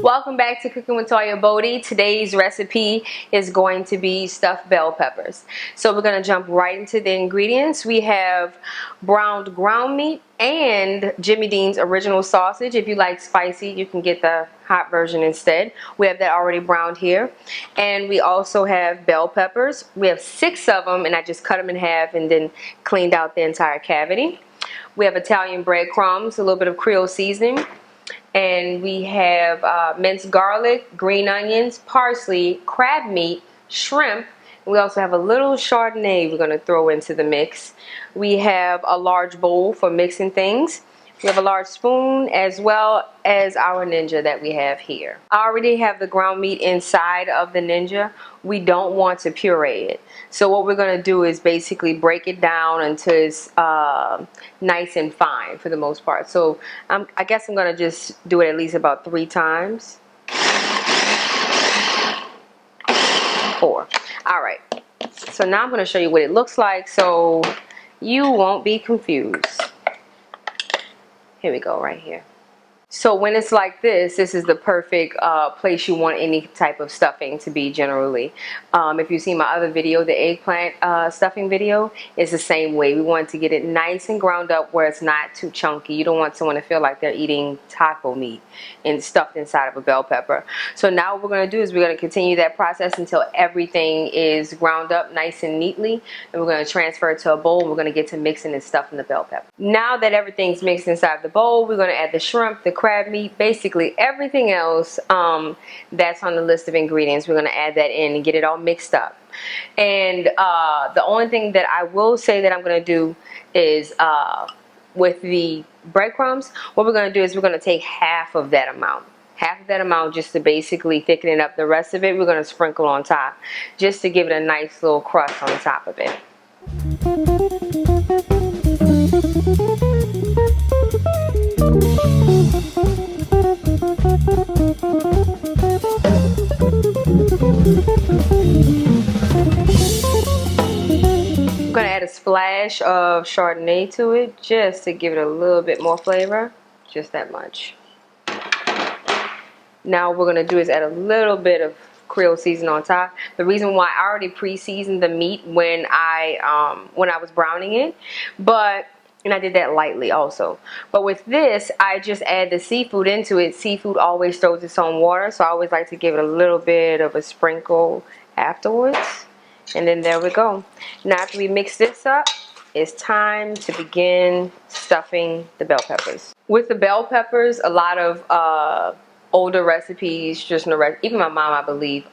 Welcome back to Cooking with Toya Bodie. Today's recipe is going to be stuffed bell peppers. So we're going to jump right into the ingredients. We have browned ground meat and Jimmy Dean's original sausage. If you like spicy, you can get the hot version instead. We have that already browned here. And we also have bell peppers. We have 6 of them, and I just cut them in half and then cleaned out the entire cavity. We have Italian breadcrumbs, a little bit of Creole seasoning. And we have minced garlic, green onions, parsley, crab meat, shrimp. We also have a little Chardonnay we're going to throw into the mix. We have a large bowl for mixing things. We have a large spoon as well as our Ninja that we have here. I already have the ground meat inside of the Ninja. We don't want to puree it. So what we're going to do is basically break it down until it's nice and fine for the most part. So I guess I'm going to just do it at least about 3 times. 4. Alright. So now I'm going to show you what it looks like so you won't be confused. Here we go, right here. So when it's like this is the perfect place you want any type of stuffing to be generally. If you see my other video, the eggplant stuffing video, it's the same way. We want to get it nice and ground up where it's not too chunky. You don't want someone to feel like they're eating taco meat and stuffed inside of a bell pepper. So now what we're going to do is we're going to continue that process until everything is ground up nice and neatly. And we're going to transfer it to a bowl. And we're going to get to mixing and stuffing the bell pepper. Now that everything's mixed inside the bowl, we're going to add the shrimp, the crab meat, basically everything else that's on the list of ingredients. We're going to add that in and get it all mixed up. And the only thing that I will say that I'm going to do is with the breadcrumbs, what we're going to do is we're going to take half of that amount. Half of that amount just to basically thicken it up. The rest of it we're going to sprinkle on top just to give it a nice little crust on top of it. I'm going to add a splash of Chardonnay to it just to give it a little bit more flavor. Just that much. Now what we're going to do is add a little bit of Creole seasoning on top. The reason why I already pre-seasoned the meat when I was browning it, and I did that lightly also. But with this, I just add the seafood into it. Seafood always throws its own water, so I always like to give it a little bit of a sprinkle afterwards. And then there we go. Now after we mix this up, it's time to begin stuffing the bell peppers. With the bell peppers, a lot of older recipes, even my mom, I believe,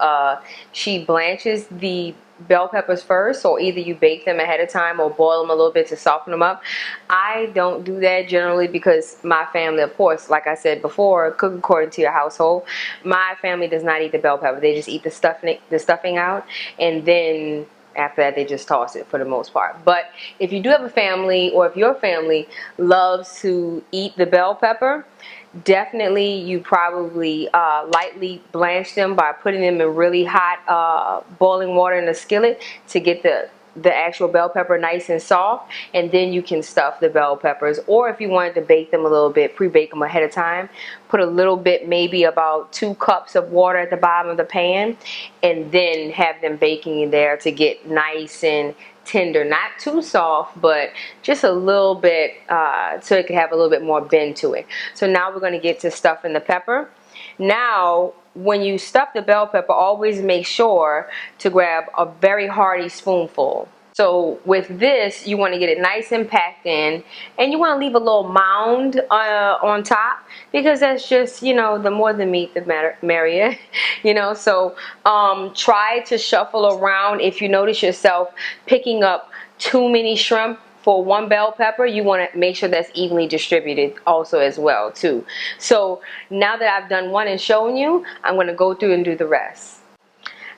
she blanches the bell peppers first, or either you bake them ahead of time or boil them a little bit to soften them up. I don't do that generally because my family, of course, like I said before, cook according to your household. My family does not eat the bell pepper. They just eat the stuffing out, and then after that they just toss it for the most part. But if you do have a family, or if your family loves to eat the bell pepper, definitely you probably lightly blanch them by putting them in really hot boiling water in a skillet to get the actual bell pepper nice and soft, and then you can stuff the bell peppers. Or if you wanted to bake them a little bit, pre-bake them ahead of time, put a little bit, maybe about 2 cups of water at the bottom of the pan, and then have them baking in there to get nice and tender, not too soft, but just a little bit so it can have a little bit more bend to it. So now we're going to get to stuffing the pepper. Now when you stuff the bell pepper, always make sure to grab a very hearty spoonful. So with this, you want to get it nice and packed in, and you want to leave a little mound on top, because that's just, you know, the more the meat, the merrier. You know, so try to shuffle around. If you notice yourself picking up too many shrimp for one bell pepper, you want to make sure that's evenly distributed also as well too. So now that I've done one and shown you, I'm going to go through and do the rest.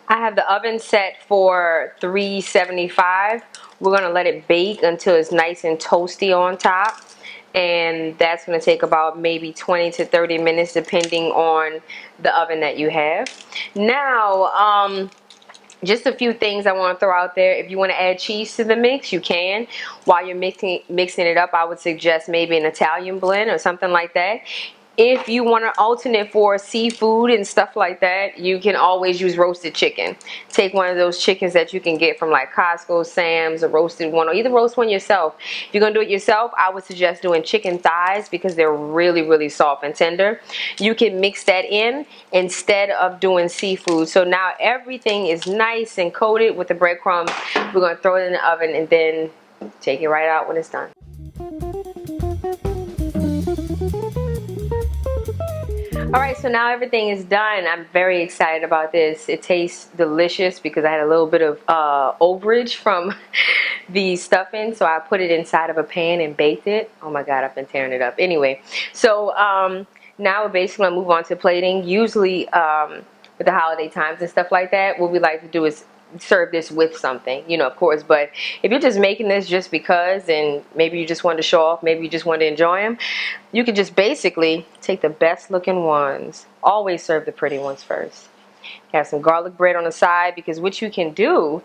I have the oven set for 375. We're going to let it bake until it's nice and toasty on top, and that's going to take about maybe 20 to 30 minutes depending on the oven that you have. Now Just a few things I want to throw out there. If you want to add cheese to the mix, you can. While you're mixing it up, I would suggest maybe an Italian blend or something like that. If you want to alternate for seafood and stuff like that, you can always use roasted chicken. Take one of those chickens that you can get from like Costco, Sam's, a roasted one, or either roast one yourself. If you're going to do it yourself, I would suggest doing chicken thighs because they're really, really soft and tender. You can mix that in instead of doing seafood. So now everything is nice and coated with the breadcrumbs. We're going to throw it in the oven and then take it right out when it's done. Alright, so now everything is done. I'm very excited about this. It tastes delicious because I had a little bit of overage from the stuffing, so I put it inside of a pan and baked it. Oh my god, I've been tearing it up. Anyway, so now we're basically going to move on to plating. Usually with the holiday times and stuff like that, what we like to do is serve this with something, you know, of course. But if you're just making this just because, and maybe you just wanted to show off, maybe you just wanted to enjoy them, you can just basically take the best looking ones. Always serve the pretty ones first. Have some garlic bread on the side, because what you can do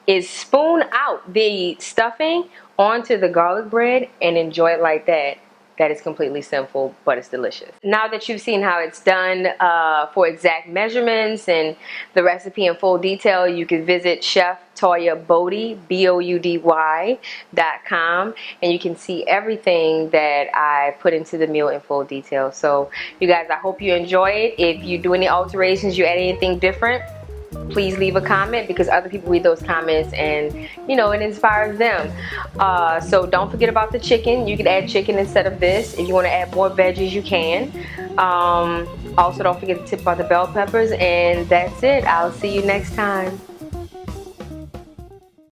is spoon out the stuffing onto the garlic bread and enjoy it like that. That is completely simple, but it's delicious. Now that you've seen how it's done for exact measurements and the recipe in full detail, you can visit Chef Toya Boudy, BOUDY.com, and you can see everything that I put into the meal in full detail. So you guys, I hope you enjoy it. If you do any alterations, you add anything different, please leave a comment, because other people read those comments and, you know, it inspires them. So don't forget about the chicken. You can add chicken instead of this. If you want to add more veggies, you can. Also, don't forget to tip about the bell peppers, and that's it. I'll see you next time.